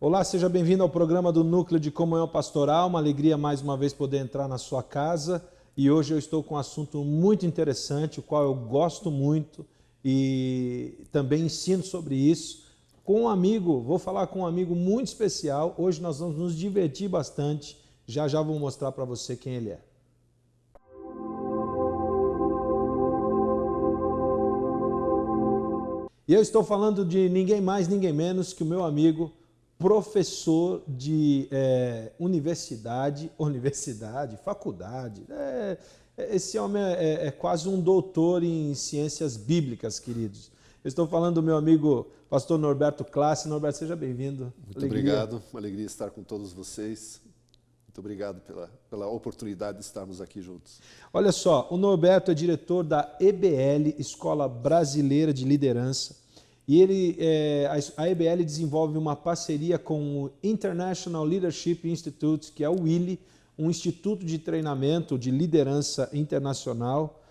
Olá, seja bem-vindo ao programa do Núcleo de Comunhão Pastoral. Uma alegria mais uma vez poder entrar na sua casa. E hoje eu estou com um assunto muito interessante, o qual eu gosto muito e também ensino sobre isso. Com um amigo, vou falar com um amigo muito especial. Hoje nós vamos nos divertir bastante. Já já vou mostrar para você quem ele é. E eu estou falando de ninguém mais, ninguém menos que o meu amigo, professor de faculdade. Esse homem é quase um doutor em ciências bíblicas, queridos. Eu estou falando do meu amigo pastor Norberto Classi. Norberto, seja bem-vindo. Muito obrigado, uma alegria estar com todos vocês. Muito obrigado pela oportunidade de estarmos aqui juntos. Olha só, o Norberto é diretor da EBL, Escola Brasileira de Liderança, e a EBL desenvolve uma parceria com o International Leadership Institute, que é o ILI, um instituto de treinamento de liderança internacional,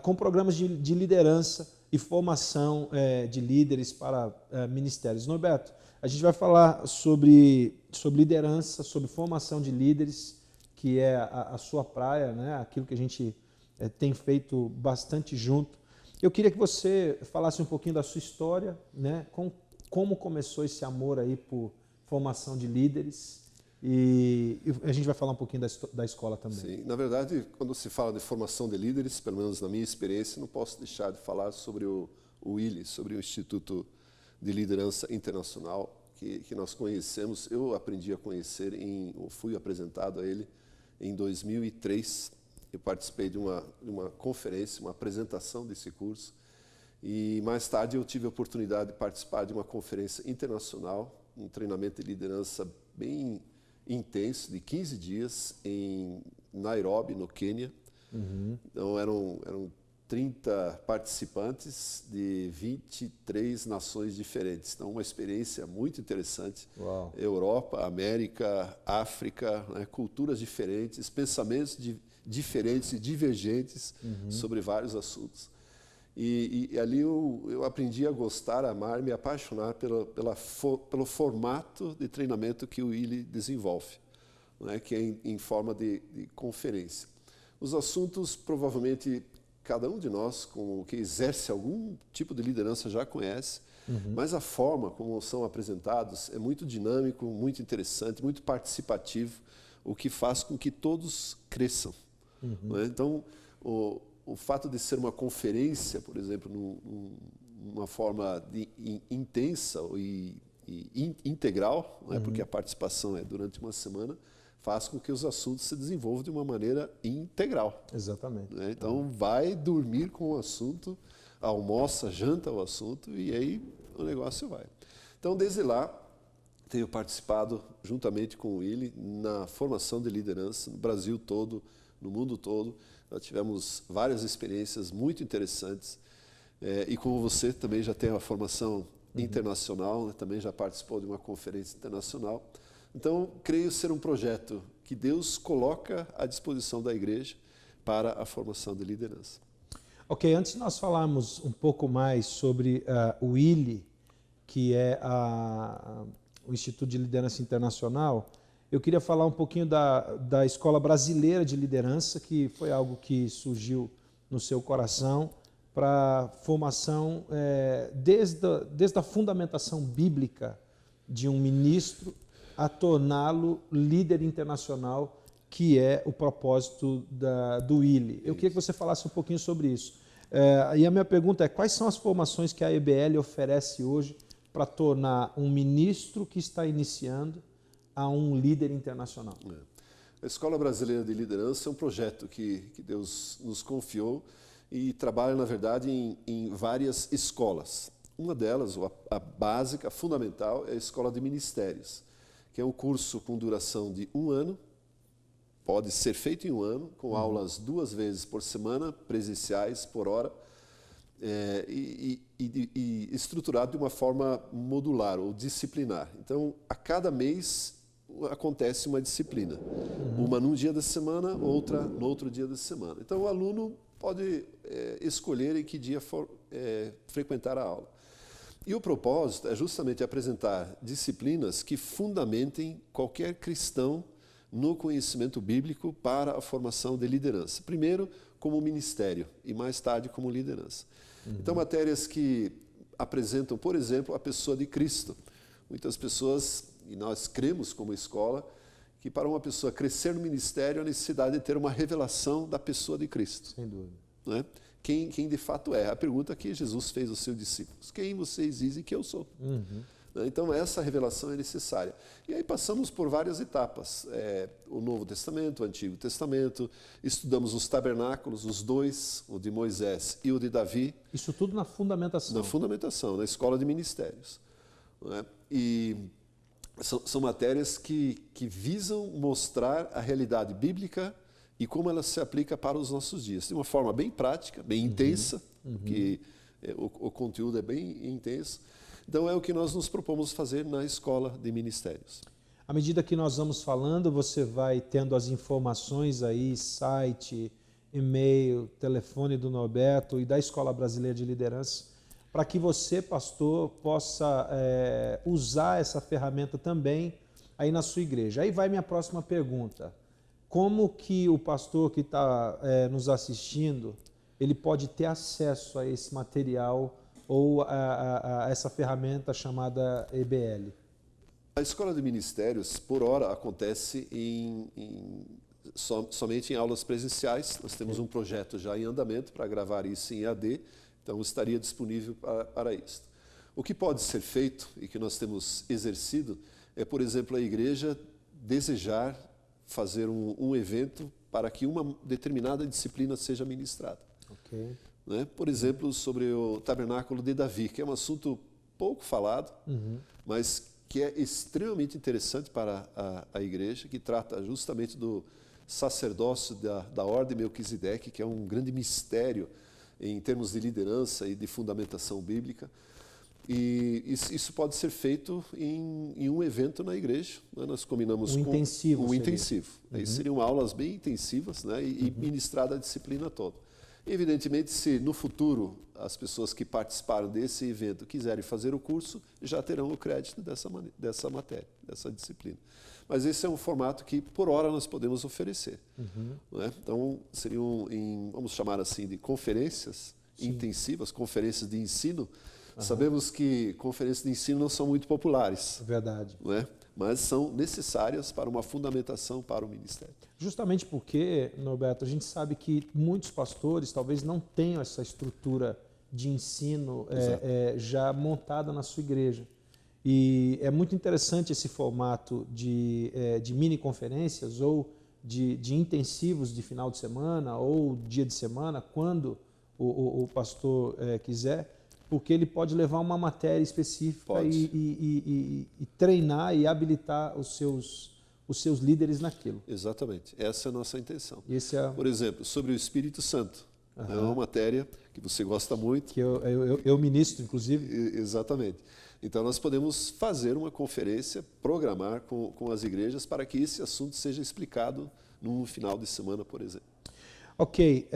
com programas de liderança e formação de líderes para ministérios. Norberto, a gente vai falar sobre liderança, sobre formação de líderes, que é a sua praia, né? Aquilo que a gente tem feito bastante junto. Eu queria que você falasse um pouquinho da sua história, né? Como começou esse amor aí por formação de líderes, e a gente vai falar um pouquinho da escola também. Sim, na verdade, quando se fala de formação de líderes, pelo menos na minha experiência, não posso deixar de falar sobre o ILI, sobre o Instituto de Liderança Internacional, que nós conhecemos. Eu aprendi a conhecer, fui apresentado a ele em 2003. Eu participei de uma conferência, uma apresentação desse curso, e mais tarde eu tive a oportunidade de participar de uma conferência internacional, um treinamento de liderança bem intenso, de 15 dias, em Nairobi, no Quênia. Então eram 30 participantes de 23 nações diferentes. Então, uma experiência muito interessante. Uau. Europa, América, África, né, culturas diferentes, pensamentos diferentes e divergentes sobre vários assuntos. E ali eu aprendi a gostar, a amar, me apaixonar pelo formato de treinamento que o ILI desenvolve, né, que é em forma de conferência. Os assuntos, provavelmente, cada um de nós, que exerce algum tipo de liderança, já conhece, mas a forma como são apresentados é muito dinâmico, muito interessante, muito participativo, o que faz com que todos cresçam. Né? Então, o fato de ser uma conferência, por exemplo, numa forma intensa e integral, né? Porque a participação é durante uma semana, faz com que os assuntos se desenvolvam de uma maneira integral. Exatamente. Né? Então, vai dormir com o assunto, almoça, janta o assunto, e aí o negócio vai. Então, desde lá, tenho participado, juntamente com o ILI, na formação de liderança no Brasil todo, no mundo todo. Nós tivemos várias experiências muito interessantes. E como você também já tem uma formação internacional, né? Também já participou de uma conferência internacional. Então, creio ser um projeto que Deus coloca à disposição da igreja para a formação de liderança. Ok, antes de nós falarmos um pouco mais sobre o ILI, que é o Instituto de Liderança Internacional, eu queria falar um pouquinho da Escola Brasileira de Liderança, que foi algo que surgiu no seu coração para formação desde a fundamentação bíblica de um ministro a torná-lo líder internacional, que é o propósito do ILI. Eu queria que você falasse um pouquinho sobre isso. E a minha pergunta é, quais são as formações que a EBL oferece hoje para tornar um ministro que está iniciando a um líder internacional? A Escola Brasileira de Liderança é um projeto que Deus nos confiou e trabalha, na verdade, em várias escolas. Uma delas, a básica, a fundamental, é a Escola de Ministérios, que é um curso com duração de 1 ano, pode ser feito em 1 ano, com aulas 2 vezes por semana, presenciais, por hora, e estruturado de uma forma modular ou disciplinar. Então, a cada mês acontece uma disciplina. Uma num dia da semana, outra no outro dia da semana. Então, o aluno pode escolher em que dia for frequentar a aula. E o propósito é justamente apresentar disciplinas que fundamentem qualquer cristão no conhecimento bíblico para a formação de liderança. Primeiro, como ministério e mais tarde como liderança. Então, matérias que apresentam, por exemplo, a pessoa de Cristo. Muitas pessoas, e nós cremos como escola, que para uma pessoa crescer no ministério, a necessidade de ter uma revelação da pessoa de Cristo. Sem dúvida. Não é? Quem de fato é. A pergunta que Jesus fez aos seus discípulos: quem vocês dizem que eu sou? Então, essa revelação é necessária. E aí passamos por várias etapas. O Novo Testamento, o Antigo Testamento, estudamos os tabernáculos, os dois, o de Moisés e o de Davi. Isso tudo na fundamentação. Na fundamentação, na escola de ministérios. Não é? E são matérias que visam mostrar a realidade bíblica e como ela se aplica para os nossos dias. De uma forma bem prática, bem intensa, que o conteúdo é bem intenso. Então, é o que nós nos propomos fazer na escola de ministérios. À medida que nós vamos falando, você vai tendo as informações aí, site, e-mail, telefone do Norberto e da Escola Brasileira de Liderança, para que você, pastor, possa usar essa ferramenta também aí na sua igreja. Aí vai minha próxima pergunta. Como que o pastor que está nos assistindo, ele pode ter acesso a esse material ou a essa ferramenta chamada EBL? A escola de ministérios, por hora, acontece somente em aulas presenciais. Nós temos um projeto já em andamento para gravar isso em EAD, então estaria disponível para isso. O que pode ser feito e que nós temos exercido é, por exemplo, a igreja desejar fazer um evento para que uma determinada disciplina seja ministrada. Ok. Né? Por exemplo, sobre o tabernáculo de Davi, que é um assunto pouco falado, mas que é extremamente interessante para a igreja, que trata justamente do sacerdócio da ordem Melquisedeque, que é um grande mistério em termos de liderança e de fundamentação bíblica. E isso pode ser feito em um evento na igreja. Né? Nós combinamos com intensivo. Um intensivo. Aí seriam aulas bem intensivas, né? E ministrada a disciplina toda. Evidentemente, se no futuro as pessoas que participaram desse evento quiserem fazer o curso, já terão o crédito dessa matéria, dessa disciplina. Mas esse é um formato que, por hora, nós podemos oferecer. Né? Então, seriam, vamos chamar assim, de conferências intensivas, conferências de ensino. Sabemos que conferências de ensino não são muito populares. Verdade. Não é? Mas são necessárias para uma fundamentação para o ministério. Justamente porque, Norberto, a gente sabe que muitos pastores talvez não tenham essa estrutura de ensino já montada na sua igreja. E é muito interessante esse formato de mini-conferências ou de intensivos de final de semana ou dia de semana, quando o pastor quiser, porque ele pode levar uma matéria específica e treinar e habilitar os seus líderes naquilo. Exatamente. Essa é a nossa intenção. Por exemplo, sobre o Espírito Santo. É uma matéria que você gosta muito. Que eu ministro, inclusive. Exatamente. Então, nós podemos fazer uma conferência, programar com as igrejas para que esse assunto seja explicado no final de semana, por exemplo. Ok.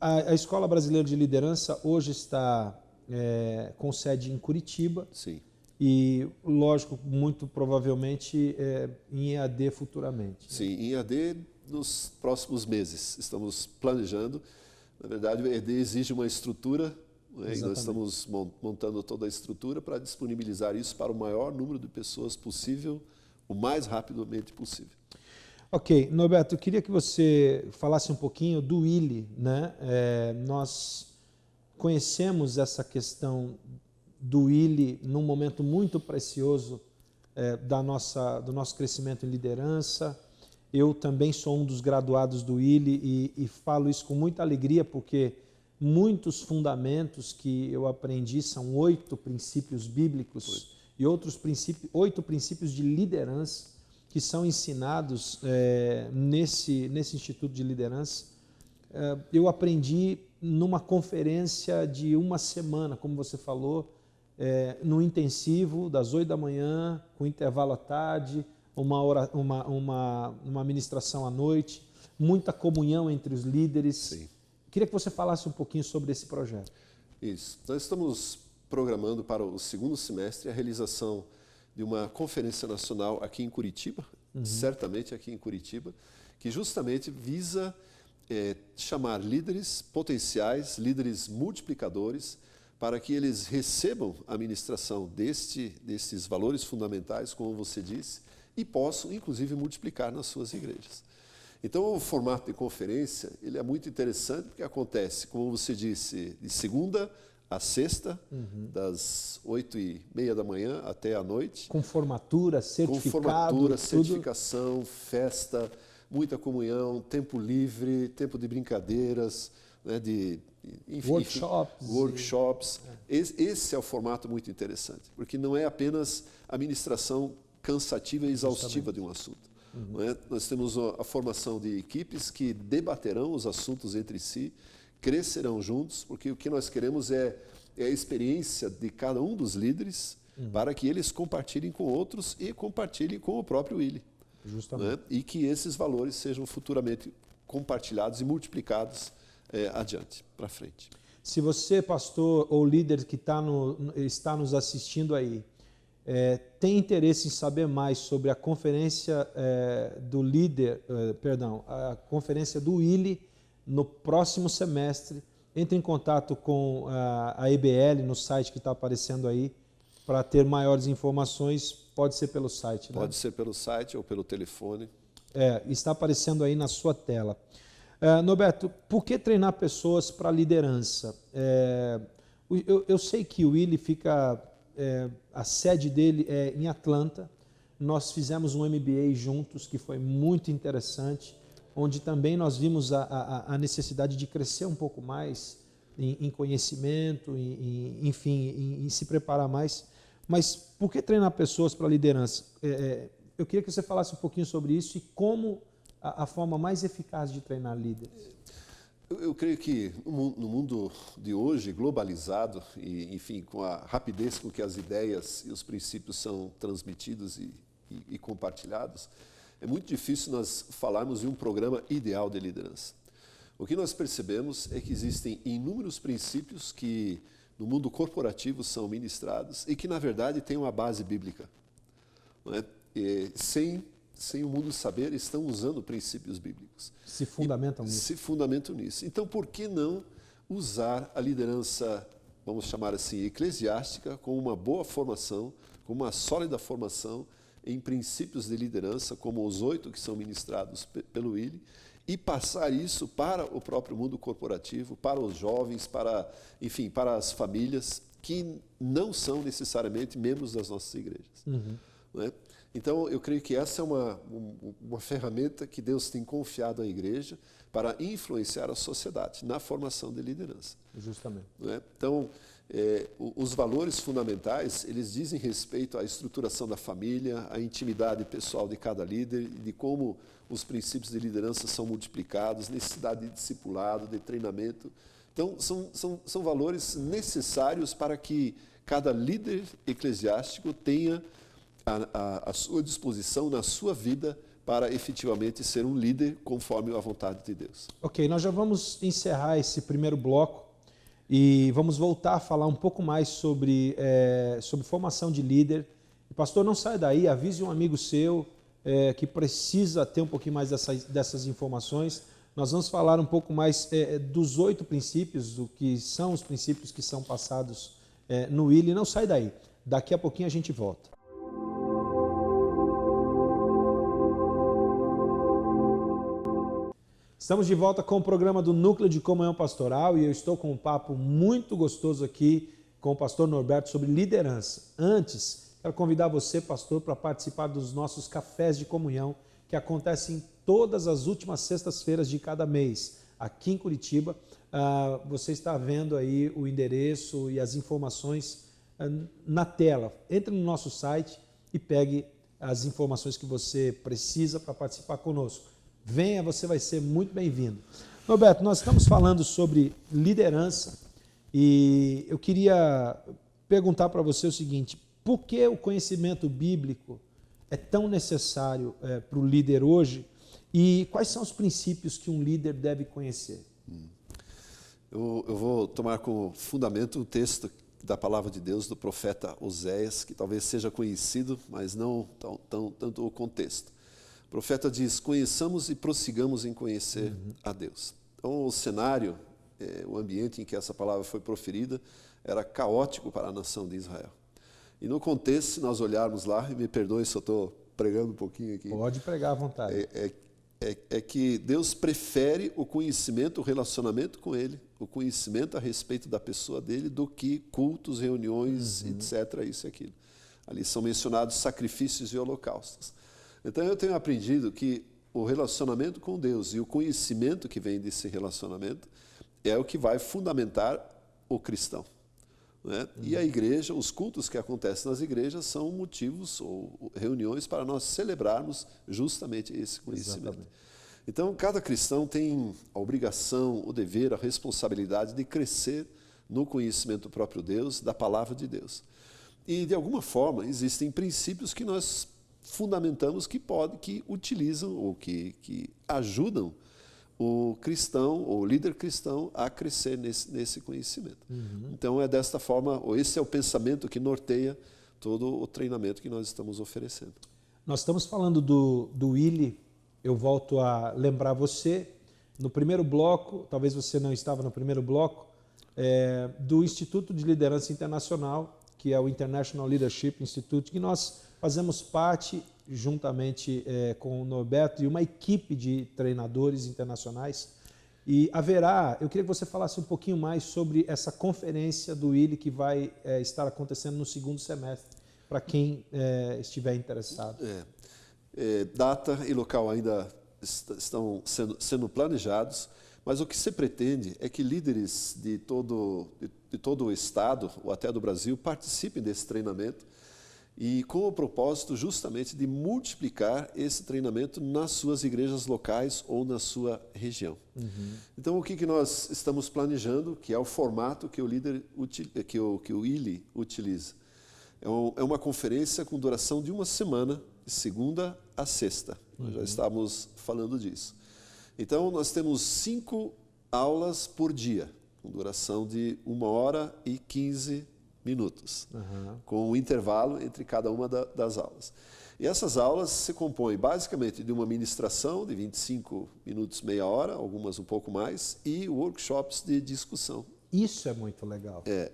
A Escola Brasileira de Liderança hoje está com sede em Curitiba. Sim. E, lógico, muito provavelmente em EAD futuramente. Sim, em EAD nos próximos meses. Estamos planejando. Na verdade, o EAD exige uma estrutura, né? E nós estamos montando toda a estrutura para disponibilizar isso para o maior número de pessoas possível, o mais rapidamente possível. Ok, Norberto, eu queria que você falasse um pouquinho do Willi, né? Nós conhecemos essa questão do Willi num momento muito precioso do nosso crescimento em liderança. Eu também sou um dos graduados do Willi e falo isso com muita alegria, porque muitos fundamentos que eu aprendi são 8 princípios bíblicos e 8 princípios de liderança que são ensinados nesse Instituto de Liderança. Eu aprendi numa conferência de uma semana, como você falou, no intensivo, das 8 da manhã, com intervalo à tarde, uma ministração à noite, muita comunhão entre os líderes. Sim. Queria que você falasse um pouquinho sobre esse projeto. Isso. Nós estamos programando para o segundo semestre a realização de uma conferência nacional aqui em Curitiba, certamente aqui em Curitiba, que justamente visa chamar líderes potenciais, líderes multiplicadores, para que eles recebam a ministração desses valores fundamentais, como você disse, e possam, inclusive, multiplicar nas suas igrejas. Então, o formato de conferência ele é muito interessante, porque acontece, como você disse, de segunda a sexta, das 8h30 da manhã até a noite. Com formatura, certificado. Com formatura, certificação, festa, muita comunhão, tempo livre, tempo de brincadeiras, né, workshops. Esse é o formato muito interessante, porque não é apenas a ministração cansativa e exaustiva de um assunto. Não é? Nós temos a formação de equipes que debaterão os assuntos entre si, crescerão juntos, porque o que nós queremos é a experiência de cada um dos líderes para que eles compartilhem com outros e compartilhem com o próprio Willi. Justamente. Né? E que esses valores sejam futuramente compartilhados e multiplicados adiante, para frente. Se você, pastor ou líder que está nos assistindo aí, tem interesse em saber mais sobre a conferência do líder, a conferência do Willi no próximo semestre, entre em contato com a EBL no site que está aparecendo aí para ter maiores informações. Pode ser pelo site, né? Pode ser pelo site ou pelo telefone. Está aparecendo aí na sua tela. Norberto, por que treinar pessoas para liderança? Eu sei que o Willi fica... a sede dele é em Atlanta. Nós fizemos um MBA juntos, que foi muito interessante, onde também nós vimos a necessidade de crescer um pouco mais em conhecimento, enfim, em se preparar mais. Mas por que treinar pessoas para liderança? Eu queria que você falasse um pouquinho sobre isso e como a forma mais eficaz de treinar líderes. Eu creio que no mundo de hoje, globalizado, e, enfim, com a rapidez com que as ideias e os princípios são transmitidos e compartilhados, é muito difícil nós falarmos de um programa ideal de liderança. O que nós percebemos é que existem inúmeros princípios que no mundo corporativo são ministrados e que, na verdade, têm uma base bíblica. Não é? Sem o mundo saber, estão usando princípios bíblicos. Se fundamentam nisso. Se fundamentam nisso. Então, por que não usar a liderança, vamos chamar assim, eclesiástica, com uma boa formação, com uma sólida formação em princípios de liderança, como os 8 que são ministrados pelo Willi, e passar isso para o próprio mundo corporativo, para os jovens, enfim, para as famílias que não são necessariamente membros das nossas igrejas. Não é? Então, eu creio que essa é uma ferramenta que Deus tem confiado à igreja para influenciar a sociedade na formação de liderança. Justamente. Não é? Então, os valores fundamentais, eles dizem respeito à estruturação da família, à intimidade pessoal de cada líder, de como os princípios de liderança são multiplicados, necessidade de discipulado, de treinamento. Então, são valores necessários para que cada líder eclesiástico tenha à sua disposição, na sua vida, para efetivamente ser um líder conforme a vontade de Deus. Ok, nós já vamos encerrar esse primeiro bloco e vamos voltar a falar um pouco mais sobre formação de líder. Pastor, não saia daí, avise um amigo seu que precisa ter um pouquinho mais dessas informações. Nós vamos falar um pouco mais dos 8 princípios, do que são os princípios que são passados no Willi. Não sai daí, daqui a pouquinho a gente volta. Estamos de volta com o programa do Núcleo de Comunhão Pastoral e eu estou com um papo muito gostoso aqui com o pastor Norberto sobre liderança. Antes, quero convidar você, pastor, para participar dos nossos cafés de comunhão que acontecem todas as últimas sextas-feiras de cada mês aqui em Curitiba. Você está vendo aí o endereço e as informações na tela. Entre no nosso site e pegue as informações que você precisa para participar conosco. Venha, você vai ser muito bem-vindo. Norberto, nós estamos falando sobre liderança e eu queria perguntar para você o seguinte: por que o conhecimento bíblico é tão necessário para o líder hoje e quais são os princípios que um líder deve conhecer? Eu vou tomar como fundamento um texto da palavra de Deus do profeta Oséias, que talvez seja conhecido, mas não tanto o contexto. O profeta diz: conheçamos e prossigamos em conhecer a Deus. Então, o cenário, o ambiente em que essa palavra foi proferida, era caótico para a nação de Israel. E no contexto, se nós olharmos lá, e me perdoe se eu estou pregando um pouquinho aqui. Pode pregar à vontade. É que Deus prefere o conhecimento, o relacionamento com Ele, o conhecimento a respeito da pessoa dele, do que cultos, reuniões, etc., isso e aquilo. Ali são mencionados sacrifícios e holocaustos. Então eu tenho aprendido que o relacionamento com Deus e o conhecimento que vem desse relacionamento é o que vai fundamentar o cristão. Né? E a igreja, os cultos que acontecem nas igrejas são motivos ou reuniões para nós celebrarmos justamente esse conhecimento. Exatamente. Então, cada cristão tem a obrigação, o dever, a responsabilidade de crescer no conhecimento do próprio Deus, da palavra de Deus. E, de alguma forma, existem princípios que nós fundamentamos que utilizam ou que ajudam o cristão, ou o líder cristão, a crescer nesse conhecimento. Então, é desta forma, ou esse é o pensamento que norteia todo o treinamento que nós estamos oferecendo. Nós estamos falando do Willi. Eu volto a lembrar você, no primeiro bloco, talvez você não estava no primeiro bloco, do Instituto de Liderança Internacional, que é o International Leadership Institute, que nós fazemos parte, juntamente com o Norberto, e uma equipe de treinadores internacionais. E eu queria que você falasse um pouquinho mais sobre essa conferência do Willi que vai estar acontecendo no segundo semestre, para quem estiver interessado. Data e local ainda estão sendo planejados, mas o que se pretende é que líderes de todo o Estado, ou até do Brasil, participem desse treinamento, e com o propósito justamente de multiplicar esse treinamento nas suas igrejas locais ou na sua região. Então, o que nós estamos planejando, que é o formato que o Willi utiliza? É uma conferência com duração de uma semana, de segunda a sexta. Nós já estávamos falando disso. Então, nós temos 5 aulas por dia, com duração de 1h15 minutos, com um intervalo entre cada uma das aulas. E essas aulas se compõem basicamente de uma ministração de 25 minutos, meia hora, algumas um pouco mais, e workshops de discussão. Isso é muito legal. É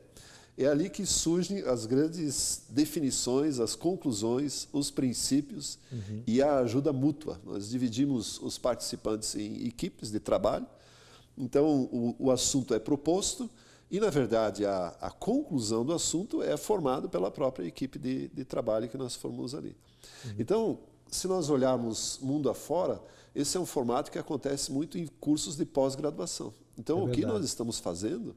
ali que surgem as grandes definições, as conclusões, os princípios e a ajuda mútua. Nós dividimos os participantes em equipes de trabalho. Então, o assunto é proposto e, na verdade, a conclusão do assunto é formada pela própria equipe de trabalho que nós formamos ali. Então, se nós olharmos mundo afora, esse é um formato que acontece muito em cursos de pós-graduação. Então, o que nós estamos fazendo...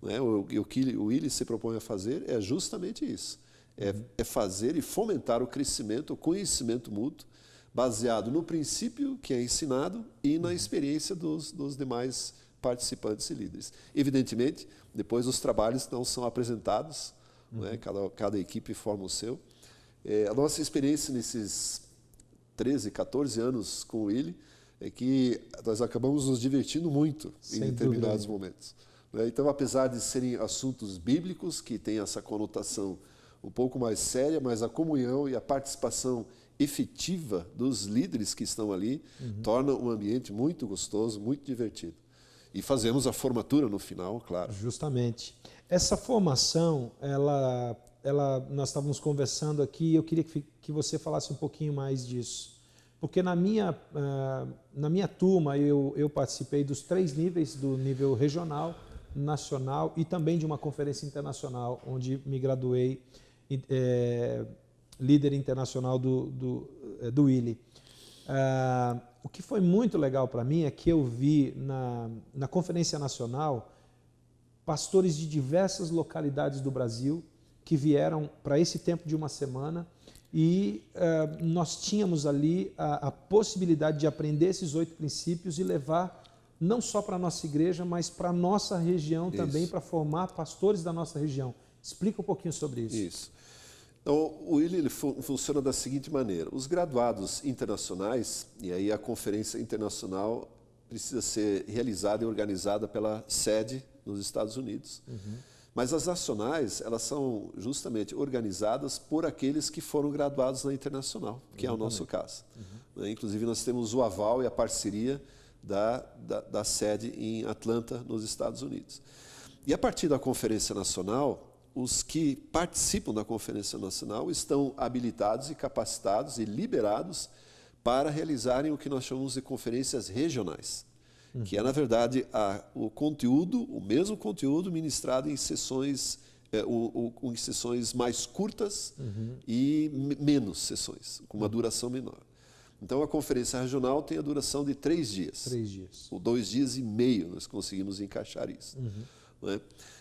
O que o Willi se propõe a fazer é justamente isso. É fazer e fomentar o crescimento, o conhecimento mútuo, baseado no princípio que é ensinado e na experiência dos demais participantes e líderes. Evidentemente, depois os trabalhos não são apresentados, cada equipe forma o seu. A nossa experiência nesses 13, 14 anos com o Willi é que nós acabamos nos divertindo muito em determinados momentos. Então, apesar de serem assuntos bíblicos, que têm essa conotação um pouco mais séria, mas a comunhão e a participação efetiva dos líderes que estão ali torna um ambiente muito gostoso, muito divertido. E fazemos a formatura no final, claro. Justamente. Essa formação, nós estávamos conversando aqui e eu queria que você falasse um pouquinho mais disso. Porque na minha turma eu participei dos 3 níveis, do nível regional, nacional e também de uma conferência internacional, onde me graduei líder internacional do Willi. O que foi muito legal para mim é que eu vi na conferência nacional pastores de diversas localidades do Brasil que vieram para esse tempo de uma semana e nós tínhamos ali a possibilidade de aprender esses 8 princípios e levar não só para a nossa igreja, mas para a nossa região também, para formar pastores da nossa região. Explica um pouquinho sobre isso. Isso. Então, o Willi funciona da seguinte maneira. Os graduados internacionais, e aí a conferência internacional precisa ser realizada e organizada pela sede nos Estados Unidos. Mas as nacionais, elas são justamente organizadas por aqueles que foram graduados na internacional, que é o nosso caso. Inclusive, nós temos o aval e a parceria da sede em Atlanta, nos Estados Unidos. E a partir da Conferência Nacional, os que participam da Conferência Nacional estão habilitados e capacitados e liberados para realizarem o que nós chamamos de conferências regionais, que é, na verdade, o conteúdo, o mesmo conteúdo ministrado em sessões, em sessões mais curtas e menos sessões, com uma duração menor. Então, a conferência regional tem a duração de 3 dias. 3 dias. Ou 2 dias e meio, nós conseguimos encaixar isso. Não é?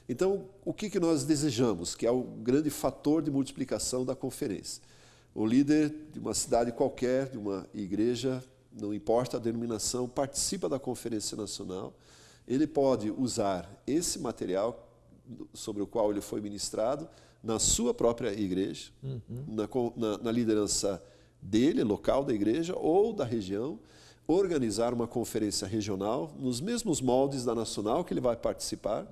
Então, o que nós desejamos, que é o grande fator de multiplicação da conferência? O líder de uma cidade qualquer, de uma igreja, não importa a denominação, participa da Conferência Nacional, ele pode usar esse material sobre o qual ele foi ministrado na sua própria igreja, na liderança dele, local da igreja ou da região, organizar uma conferência regional nos mesmos moldes da nacional que ele vai participar,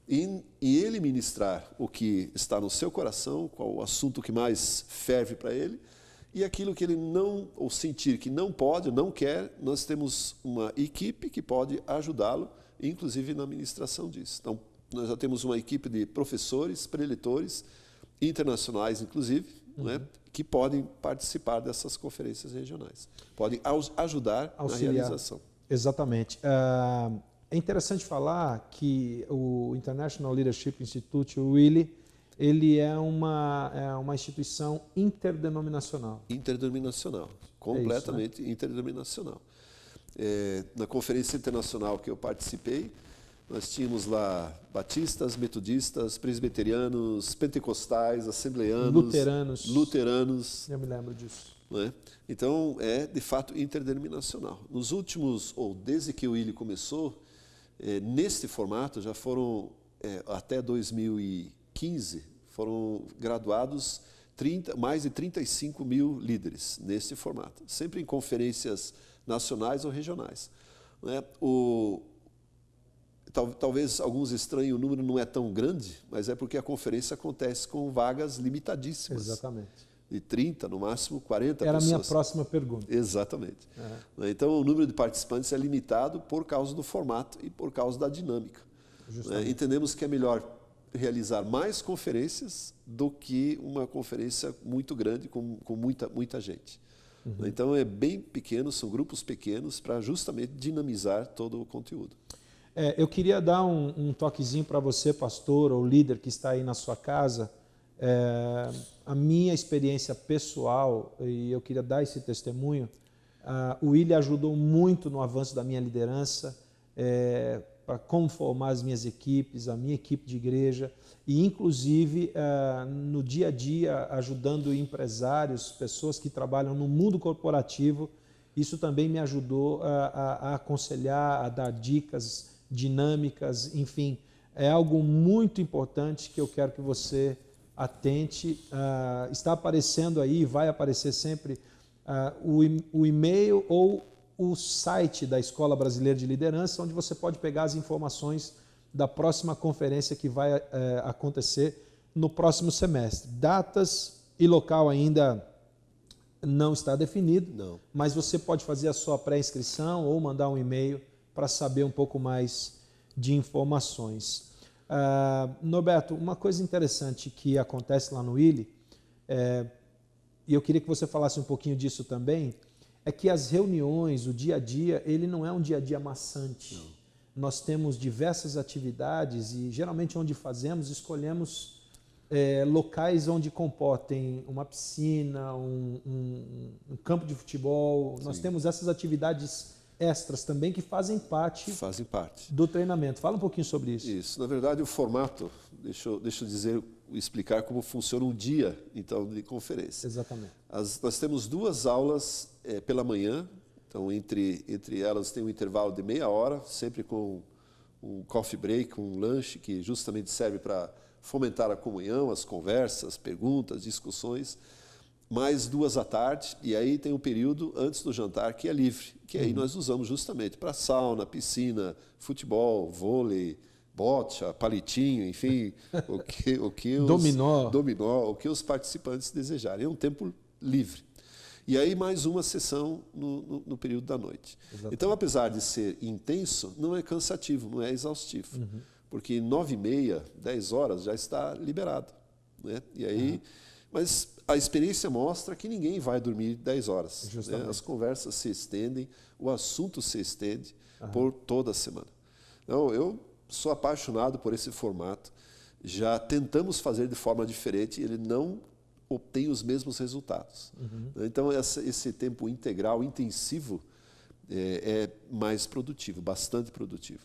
e ele ministrar o que está no seu coração, qual o assunto que mais ferve para ele, e aquilo que ele não, ou sentir que não pode, não quer, nós temos uma equipe que pode ajudá-lo, inclusive na ministração disso. Então, nós já temos uma equipe de professores, preletores, internacionais inclusive, né, que podem participar dessas conferências regionais. Podem ajudar na realização. Exatamente. É interessante falar que o International Leadership Institute, o ILE, ele é uma instituição interdenominacional. Interdenominacional, completamente interdenominacional. Na conferência internacional que eu participei, nós tínhamos lá batistas, metodistas, presbiterianos, pentecostais, assembleanos, luteranos. Eu me lembro disso. Né? Então, é de fato interdenominacional. Nos últimos, ou desde que o ILE começou, neste formato já foram, até 2015, foram graduados mais de 35 mil líderes nesse formato, sempre em conferências nacionais ou regionais. Né? Talvez alguns estranhem, o número não é tão grande, mas é porque a conferência acontece com vagas limitadíssimas. Exatamente. De 30, no máximo 40 pessoas. Era a minha próxima pergunta. Exatamente. Então, o número de participantes é limitado por causa do formato e por causa da dinâmica. Entendemos que é melhor realizar mais conferências do que uma conferência muito grande, com muita gente. Então, é bem pequeno, são grupos pequenos, para justamente dinamizar todo o conteúdo. Eu queria dar um toquezinho para você, pastor ou líder que está aí na sua casa. A minha experiência pessoal, e eu queria dar esse testemunho, o ILE ajudou muito no avanço da minha liderança, para como formar as minhas equipes, a minha equipe de igreja, e inclusive no dia a dia ajudando empresários, pessoas que trabalham no mundo corporativo. Isso também me ajudou a aconselhar, a dar dicas dinâmicas, enfim, é algo muito importante que eu quero que você atente. Está aparecendo aí, vai aparecer sempre o e-mail ou o site da Escola Brasileira de Liderança, onde você pode pegar as informações da próxima conferência que vai acontecer no próximo semestre. Datas e local ainda não está definido, mas você pode fazer a sua pré-inscrição ou mandar um e-mail para saber um pouco mais de informações. Norberto, uma coisa interessante que acontece lá no ILE, e eu queria que você falasse um pouquinho disso também, é que as reuniões, o dia a dia, ele não é um dia a dia maçante. Nós temos diversas atividades e geralmente onde fazemos, escolhemos locais onde comportem uma piscina, um campo de futebol. Nós temos essas atividades extras também que fazem parte do treinamento. Fala um pouquinho sobre isso. Isso. Na verdade, o formato, deixa eu explicar como funciona um dia então, de conferência. Exatamente. Nós temos 2 aulas pela manhã, então entre elas tem um intervalo de meia hora, sempre com um coffee break, um lanche que justamente serve para fomentar a comunhão, as conversas, perguntas, discussões. Mais 2 à tarde, e aí tem um período antes do jantar que é livre, que aí nós usamos justamente para sauna, piscina, futebol, vôlei, bocha, palitinho, enfim, o que os Dominó, o que os participantes desejarem. É um tempo livre. E aí mais uma sessão no período da noite. Exatamente. Então, apesar de ser intenso, não é cansativo, não é exaustivo. Porque 9h30, 10 horas já está liberado. Né? E aí, mas a experiência mostra que ninguém vai dormir 10 horas. Né? As conversas se estendem, o assunto se estende por toda a semana. Então, eu sou apaixonado por esse formato. Já tentamos fazer de forma diferente, ele não obtém os mesmos resultados. Então, esse tempo integral, intensivo, é mais produtivo, bastante produtivo.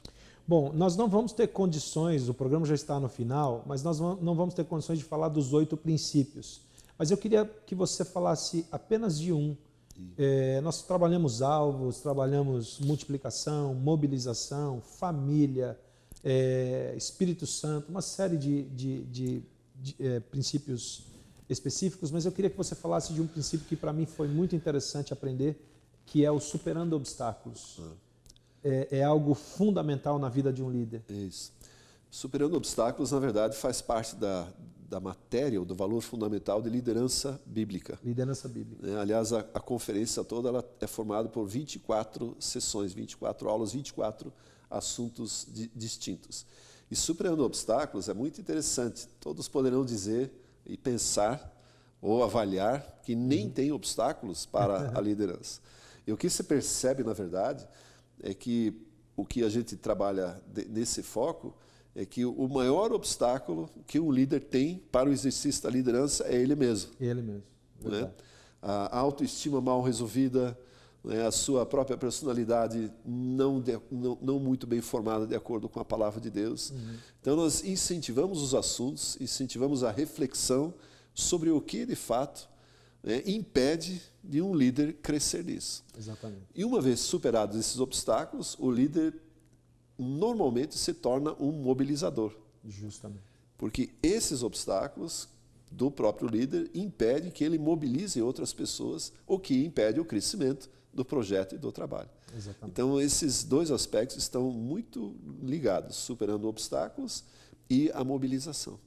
Bom, nós não vamos ter condições, o programa já está no final, mas nós não vamos ter condições de falar dos 8 princípios. Mas eu queria que você falasse apenas de um. Nós trabalhamos alvos, trabalhamos multiplicação, mobilização, família, Espírito Santo, uma série de princípios específicos, mas eu queria que você falasse de um princípio que para mim foi muito interessante aprender, que é o superando obstáculos. É algo fundamental na vida de um líder. Isso. Superando obstáculos, na verdade, faz parte da matéria, ou do valor fundamental de liderança bíblica. Liderança bíblica. Aliás, a conferência toda ela é formada por 24 sessões, 24 aulas, 24 assuntos distintos. E superando obstáculos é muito interessante. Todos poderão dizer e pensar ou avaliar que nem tem obstáculos para a liderança. E o que se percebe, na verdade, é que o que a gente trabalha nesse foco é que o maior obstáculo que um líder tem para o exercício da liderança é ele mesmo. Ele mesmo. Né? A autoestima mal resolvida, né? A sua própria personalidade não muito bem formada de acordo com a palavra de Deus. Então nós incentivamos os assuntos, incentivamos a reflexão sobre o que de fato impede de um líder crescer nisso. Exatamente. E uma vez superados esses obstáculos, o líder normalmente se torna um mobilizador. Justamente. Porque esses obstáculos do próprio líder impedem que ele mobilize outras pessoas, o que impede o crescimento do projeto e do trabalho. Exatamente. Então, esses dois aspectos estão muito ligados, superando obstáculos e a mobilização.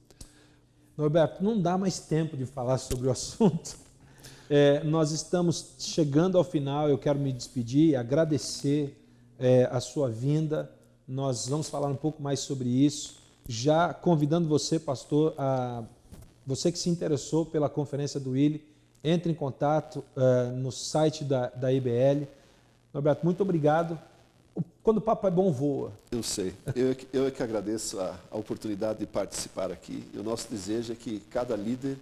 Norberto, não dá mais tempo de falar sobre o assunto. Nós estamos chegando ao final, eu quero me despedir, agradecer a sua vinda. Nós vamos falar um pouco mais sobre isso, já convidando você, pastor, você que se interessou pela conferência do Willi, entre em contato no site da IBL. Norberto, muito obrigado. Quando o papo é bom, voa. Eu sei. Eu é que agradeço a oportunidade de participar aqui. E o nosso desejo é que cada líder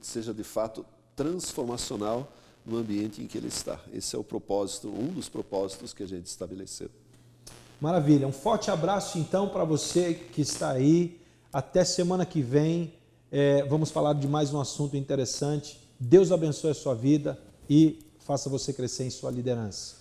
seja de fato transformacional no ambiente em que ele está. Esse é o propósito, um dos propósitos que a gente estabeleceu. Maravilha. Um forte abraço, então, para você que está aí. Até semana que vem. Vamos falar de mais um assunto interessante. Deus abençoe a sua vida e faça você crescer em sua liderança.